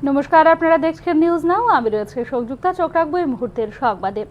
নমস্কার, আপনারা দেখছেন নিউজ নাও। আমি রয়েছে সংযুক্তা। চোখ রাখবো এই মুহূর্তের সংবাদে।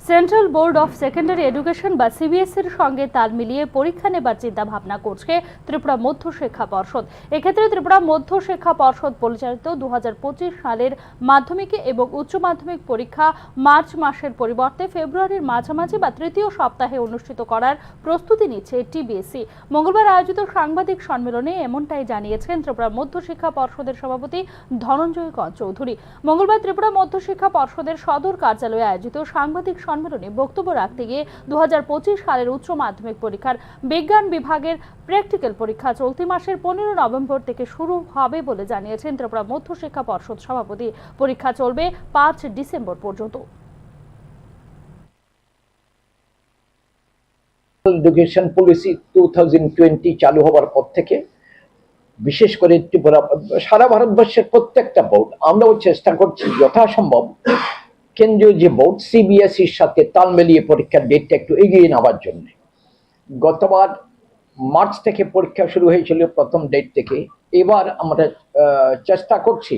Central board of secondary education বা সিবিএসইর সঙ্গে তাল মিলিয়ে পরীক্ষা নেবার চিন্তা ভাবনা করছে ত্রিপুরা মধ্য শিক্ষা পর্ষদ। এক্ষেত্রে ত্রিপুরা মধ্য শিক্ষা পর্ষদ পরিচালিত 2025 সালের মাধ্যমিক এবং উচ্চ মাধ্যমিক পরীক্ষা মার্চ মাসের পরিবর্তে ফেব্রুয়ারির মাঝামাঝি বা তৃতীয় সপ্তাহে অনুষ্ঠিত করার প্রস্তুতি নিচ্ছে টিবিএসই। মঙ্গলবার আয়োজিত সাংবাদিক সম্মেলনে এমনটাই জানিয়েছেন ত্রিপুরা মধ্য শিক্ষা পর্ষদের সভাপতি ধনঞ্জয় চৌধুরী। মঙ্গলবার ত্রিপুরা মধ্য শিক্ষা পর্ষদের সদর কার্যালয়ে আয়োজিত সাংবাদিক সম্মেলনে বক্তব্য রাখতে গিয়ে 2025 সালের উচ্চ মাধ্যমিক পরীক্ষার বিজ্ঞান বিভাগের প্র্যাকটিক্যাল পরীক্ষা চলতি মাসের 15 নভেম্বর থেকে শুরু হবে বলে জানিয়েছেন ত্রিপুরা মধ্য শিক্ষা পর্ষদ সভাপতি। পরীক্ষা চলবে 5 ডিসেম্বর পর্যন্ত। এডুকেশন পলিসি 2020 চালু হওয়ার পর থেকে বিশেষ করে ত্রিপুরা সারা ভারতবর্ষের প্রত্যেকটা বোর্ড আমরাও চেষ্টা করছি যথাসম্ভব কেন্দ্রীয় যে বোর্ড সিবিএসইর সাথে তাল মিলিয়ে পরীক্ষার ডেটটা একটু এগিয়ে নেওয়ার জন্য। গতবার মার্চ থেকে পরীক্ষা শুরু হয়েছিল প্রথম ডেট থেকে। এবার আমরা চেষ্টা করছি,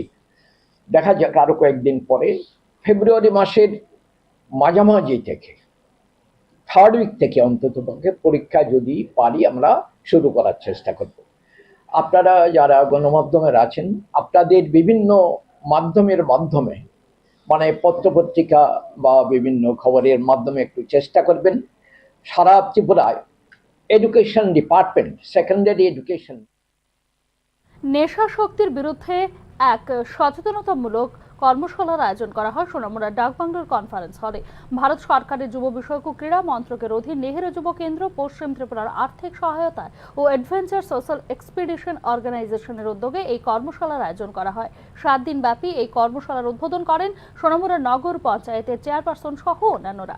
দেখা যাক আরো কয়েকদিন পরে ফেব্রুয়ারি মাসের মাঝামাঝি থেকে থার্ড উইক থেকে অন্ততপক্ষে পরীক্ষা যদি পারি আমরা শুরু করার চেষ্টা করব। আপনারা যারা গণমাধ্যমের আছেন, আপনাদের বিভিন্ন মাধ্যমের মাধ্যমে মানে পত্রপত্রিকা বা বিভিন্ন খবরের মাধ্যমে একটু চেষ্টা করবেন সারা ত্রিপুরায় এডুকেশন ডিপার্টমেন্ট সেকেন্ডারি এডুকেশন নেশা শক্তির বিরুদ্ধে এক সচেতনতামূলক কর্মশালার আয়োজন করা হয় সোনামুড়া ডাকবাংলোর কনফারেন্স হলে। ভারত সরকারের যুব বিষয়ক ও ক্রীড়া মন্ত্রকের অধীন নেহেরু যুব কেন্দ্র, পশ্চিম ত্রিপুরার আর্থিক সহায়তায় ও অ্যাডভেঞ্চার সোশ্যাল এক্সপিডিশন অর্গানাইজেশনের উদ্যোগে এই কর্মশালার আয়োজন করা হয়। 7 দিন ব্যাপী এই কর্মশালার উদ্বোধন করেন সোনামুড়া নগর পঞ্চায়েতের চেয়ারপারসন সহ অন্যান্যরা।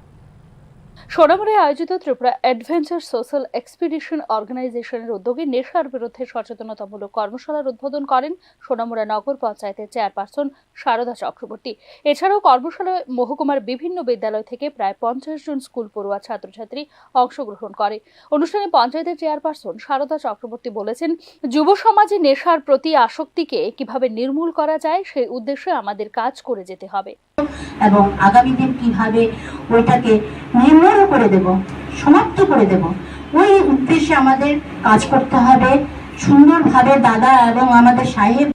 সোনামুড়ায় আয়োজিত ত্রিপুরা অ্যাডভেঞ্চার সোশ্যাল এক্সপিডিশন অর্গানাইজেশনের উদ্যোগে নেশার বিরুদ্ধে সচেতনতামূলক কর্মশালার উদ্বোধন করেন সোনামুড়া নগর পঞ্চায়েতের চেয়ারপারসন শারদা চক্রবর্তী। এছাড়াও কর্মশালায় মহকুমার বিভিন্ন বিদ্যালয় থেকে প্রায় 50 জন স্কুল পড়ুয়া ছাত্রছাত্রী অংশগ্রহণ করে। অনুষ্ঠানে পঞ্চায়েতের চেয়ারপারসন শারদা চক্রবর্তী বলেছেন, যুব সমাজে নেশার প্রতি আসক্তিকে কিভাবে নির্মূল করা যায় সেই উদ্দেশ্যে আমাদের কাজ করে যেতে হবে এবং আগামী দিন কিভাবে ওইটাকে নির্মূল করে দেব, সমাপ্ত করে দেব, ওই উদ্দেশ্যে আমাদের কাজ করতে হবে সুন্দরভাবে। দাদা এবং আমাদের সাহেব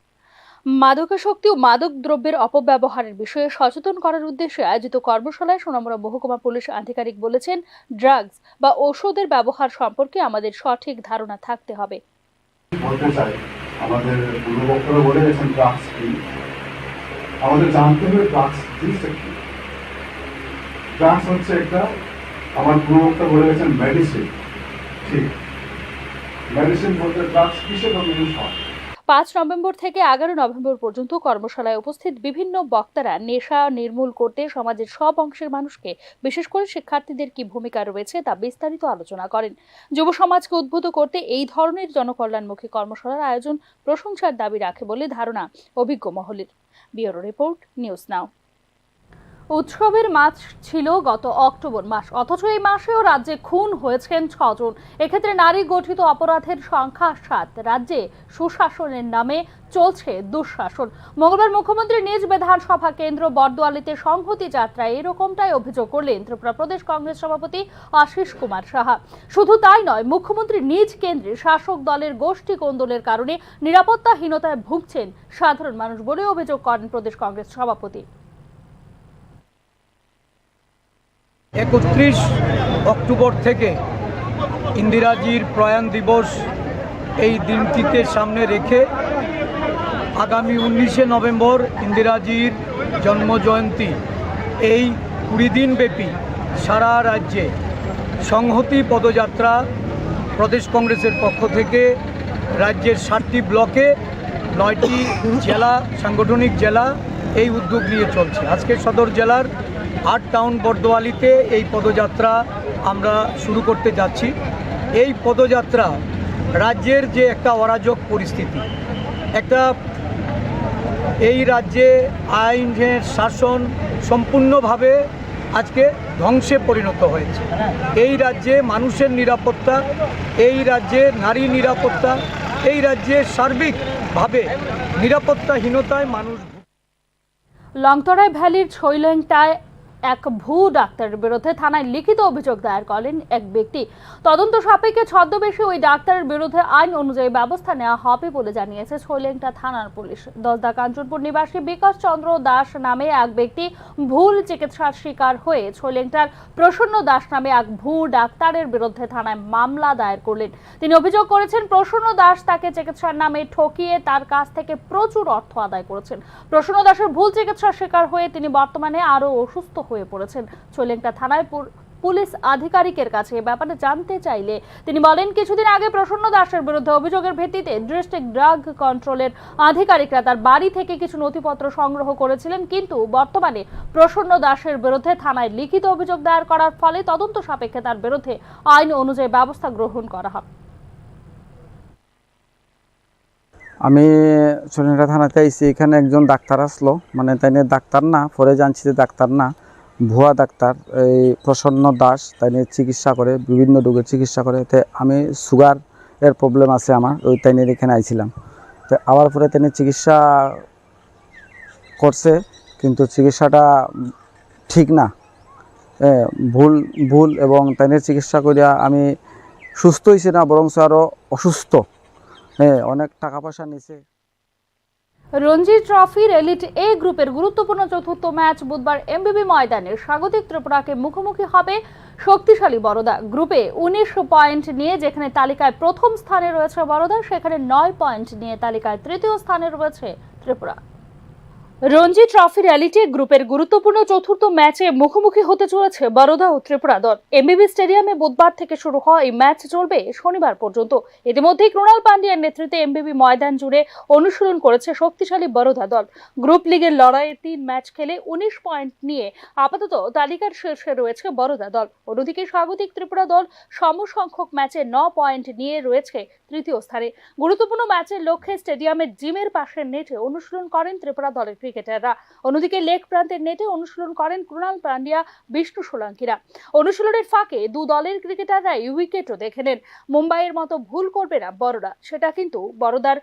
মাদকাসক্তি ও মাদক দ্রব্যের অপব্যবহারের বিষয়ে সচেতন করার উদ্দেশ্যে আয়োজিত কর্মশালায় সোনামুড়া মহকুমা পুলিশ আধিকারিক বলেছেন, ড্রাগস বা ঔষধের ব্যবহার সম্পর্কে আমাদের সঠিক ধারণা থাকতে হবে। আমাদের পূর্ববক্তারা বলে গেছেন ড্রাগস কি, আমাদের জানতে হবে ড্রাগস জিনিসটা কি। ড্রাগস হচ্ছে একটা, আমার পূর্ববক্তা বলে গেছেন মেডিসিন। ঠিক, মেডিসিন বলতে ড্রাগস কিসের জন্য ইউজ হয়। 5 নভেম্বর থেকে 11 নভেম্বর পর্যন্ত কর্মশালায় উপস্থিত বিভিন্ন বক্তারা নেশা নির্মূল করতে সমাজের সব অংশের মানুষকে, বিশেষ করে শিক্ষার্থীদের কি ভূমিকা রয়েছে তা বিস্তারিত আলোচনা করেন। যুব সমাজকে উদ্বুদ্ধ করতে এই ধরনের জনকল্যাণমুখী কর্মশালার আয়োজন প্রশংসার দাবি রাখে বলে ধারণা অভিজ্ঞ মহলের। Bureau report, news now. উৎসবের মাস ছিল গত অক্টোবর মাস, অথচ এই মাসেও রাজ্যে খুন হয়েছেন 6 জন। এক্ষেত্রে নারী গঠিত অপরাধের সংখ্যা 7। রাজ্যে সুশাসনের নামে চলছে দুঃশাসন। মঙ্গলবার মুখ্যমন্ত্রী নিজ বিধানসভা কেন্দ্র বর্দোয়ালিতে সংহতি যাত্রায় এরকমটাই অভিযোগ করলেন ত্রিপুরা প্রদেশ কংগ্রেস সভাপতি আশিস কুমার সাহা। শুধু তাই নয়, মুখ্যমন্ত্রী নিজ কেন্দ্রে শাসক দলের গোষ্ঠী কোন্দলের কারণে নিরাপত্তাহীনতায় ভুগছেন সাধারণ মানুষ বলে অভিযোগ করেন প্রদেশ কংগ্রেস সভাপতি। 31 অক্টোবর থেকে ইন্দিরাজির প্রয়াণ দিবস এই দিনটিকে সামনে রেখে আগামী 19 নভেম্বর ইন্দিরাজির জন্মজয়ন্তী, এই 20 দিন ব্যাপী সারা রাজ্যে সংহতি পদযাত্রা প্রদেশ কংগ্রেসের পক্ষ থেকে রাজ্যের 7টি ব্লকে 9টি জেলা, সাংগঠনিক জেলা এই উদ্যোগ নিয়ে চলছে। আজকে সদর জেলার 8 টাউন বর্দোয়ালিতে এই পদযাত্রা আমরা শুরু করতে যাচ্ছি। এই পদযাত্রা রাজ্যের যে একটা অরাজক পরিস্থিতি, একটা এই রাজ্যে আইনের শাসন সম্পূর্ণভাবে আজকে ধ্বংসে পরিণত হয়েছে। এই রাজ্যে মানুষের নিরাপত্তা, এই রাজ্যে নারী নিরাপত্তা, এই রাজ্যে সার্বিকভাবে নিরাপত্তাহীনতায় মানুষ লংতরাই ভ্যালির ছৈলেংটায় এক ভূ ডাক্তারের বিরুদ্ধে থানায় লিখিত অভিযোগ দায়ের করেন এক ব্যক্তি। তদন্ত সাপেক্ষে ছদ্মবেশী ওই ডাক্তারের বিরুদ্ধে আইন অনুযায়ী ব্যবস্থা নেওয়া হবে বলে জানিয়েছে ছৈলেংটা থানার পুলিশ। দশদা কাঞ্চনপুর নিবাসী বিকাশ চন্দ্র দাস নামে এক ব্যক্তি ভুল চিকিৎসার শিকার হয়ে ছৈলেংটার প্রসন্ন দাস নামে এক ভূ ডাক্তারের বিরুদ্ধে থানায় মামলা দায়ের করলেন। তিনি অভিযোগ করেছেন প্রসন্ন দাস তাকে চিকিৎসার নামে ঠকিয়ে তার কাছ থেকে প্রচুর অর্থ আদায় করেছেন। প্রসন্ন দাসের ভুল চিকিৎসার শিকার হয়ে তিনি বর্তমানে আরো অসুস্থ হয়ে পড়েছেন। ছৈলেংটা থানায় পুলিশ আধিকারিকের কাছে এ ব্যাপারে জানতে চাইলে তিনি বলেন, কিছুদিন আগে প্রসন্ন দাসের বিরুদ্ধে অভিযোগের ভিত্তিতে ডিস্ট্রিক্ট ড্রাগ কন্ট্রোলের আধিকারিকরা তার বাড়ি থেকে কিছু নথিপত্র সংগ্রহ করেছিলেন, কিন্তু বর্তমানে প্রসন্ন দাসের বিরুদ্ধে থানায় লিখিত অভিযোগ দায়ের করার ফলে তদন্ত সাপেক্ষে তার বিরুদ্ধে আইন অনুযায়ী ব্যবস্থা গ্রহণ করা হবে। আমি ছৈলেংটা থানাতে আইছি। এখানে একজন ডাক্তার আসলো, মানে তাই নিয়ে ডাক্তার না, পরে জানছি যে ডাক্তার না, ভুয়া ডাক্তার। এই প্রসন্ন দাস তাই নিয়ে চিকিৎসা করে, বিভিন্ন রোগের চিকিৎসা করে। তো আমি সুগার এর প্রবলেম আছে আমার, ওই তাই নিয়ে এখানে আইছিলাম। তো আবার পরে তাই নিয়ে চিকিৎসা করছে, কিন্তু চিকিৎসাটা ঠিক না, ভুল এবং তাই নিয়ে চিকিৎসা করিয়া আমি সুস্থ হয়েছি না, বরং আরও অসুস্থ। অনেক টাকা পয়সা নিছে। রঞ্জি ট্রফির এলিট এ গ্রুপের গুরুত্বপূর্ণ চতুর্থ ম্যাচ বুধবার এমবিবি ময়দানে স্বাগতিক ত্রিপুরাকে মুখোমুখি হবে শক্তিশালী বরোদা। গ্রুপে ১৯ পয়েন্ট নিয়ে যেখানে তালিকায় প্রথম স্থানে রয়েছে বরোদা, সেখানে ৯ পয়েন্ট নিয়ে তালিকায় তৃতীয় স্থানে রয়েছে ত্রিপুরা। রঞ্জি ট্রফির এলিট এ গ্রুপের গুরুত্বপূর্ণ চতুর্থ ম্যাচে মুখোমুখি হতে চলেছে বরোদা ও ত্রিপুরা দল। এমবিবি স্টেডিয়ামে বুধবার থেকে শুরু হওয়া এই ম্যাচ চলবে শনিবার পর্যন্ত। ইতিমধ্যেই কৃণাল পান্ডিয়ার নেতৃত্বে এমবিবি ময়দান জুড়ে অনুশীলন করেছে শক্তিশালী বরোদা দল। গ্রুপ লিগের লড়াইয়ে ৩ ম্যাচ খেলে ১৯ পয়েন্ট নিয়ে আপাতত তালিকার শীর্ষে রয়েছে বরোদা দল। অন্যদিকে স্বাগতিক ত্রিপুরা দল সমসংখ্যক ম্যাচে ৯ পয়েন্ট নিয়ে রয়েছে তৃতীয় স্থানে। গুরুত্বপূর্ণ ম্যাচের লক্ষ্যে স্টেডিয়ামের জিমের পাশের নেটে অনুশীলন করেন ত্রিপুরা দলের ক্রিকেটাররা। অন্যদিকে লেগ প্রান্তের নেটে অনুশীলন করেন কৃণাল পান্ডিয়া, বিষ্ণু সোলাঙ্কিরা। অনুশীলনের ফাঁকে দু দলের ক্রিকেটাররা উইকেটও দেখে নেন। মুম্বাইয়ের মতো ভুল করবে না বড়রা, সেটা কিন্তু বড়দার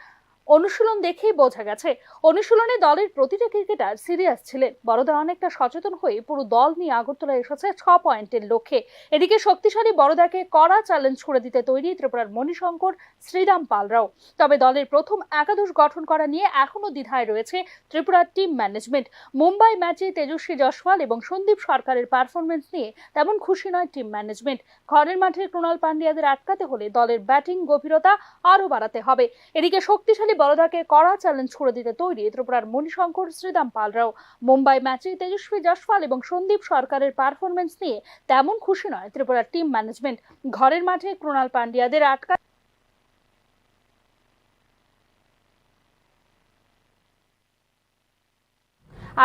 অনুশীলন দেখেই বোঝা গেছে। অনুশীলনে দলের প্রতিটা ক্রিকেটার সিরিয়াস ছিলেন। বড়দা অনেকটা সচেতন হয়ে পুরো দল নিয়ে আগরতলা এসেছে ৬ পয়েন্টের লক্ষ্যে। এদিকে শক্তিশালী বড়দাকে কড়া চ্যালেঞ্জ ছুড়ে দিতে তৈরি ত্রিপুরার মণিশঙ্কর, শ্রীরাম পালরাও। তবে দলের প্রথম একাদশ গঠন করা নিয়ে এখনো দ্বিধায় রয়েছে ত্রিপুরার টিম ম্যানেজমেন্ট। মুম্বাই ম্যাচে তেজস্বী জয়সওয়াল এবং সন্দীপ সরকারের পারফরমেন্স নিয়ে তেমন খুশি নয় টিম ম্যানেজমেন্ট। ঘরের মাঠে কৃণাল পান্ডিয়াদের আটকাতে হলে দলের ব্যাটিং গভীরতা আরও বাড়াতে হবে। এদিকে শক্তিশালী বরোদাকে কড়া চ্যালেঞ্জ ছুড়ে দিতে তৈরি ত্রিপুরার মণিশঙ্কর, শ্রীরাম পালরাও। মুম্বাই ম্যাচে তেজস্বী জয়সওয়াল এবং সন্দীপ সরকারের পারফরমেন্স নিয়ে তেমন খুশি নয় ত্রিপুরার টিম ম্যানেজমেন্ট। ঘরের মাঠে কৃণাল পান্ডিয়াদের আটকা।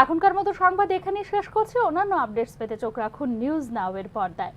এখনকার মতো সংবাদ এখানেই শেষ করছি। অন্যান্য আপডেটস পেতে চোখ রাখুন নিউজ নাও এর পর্দায়।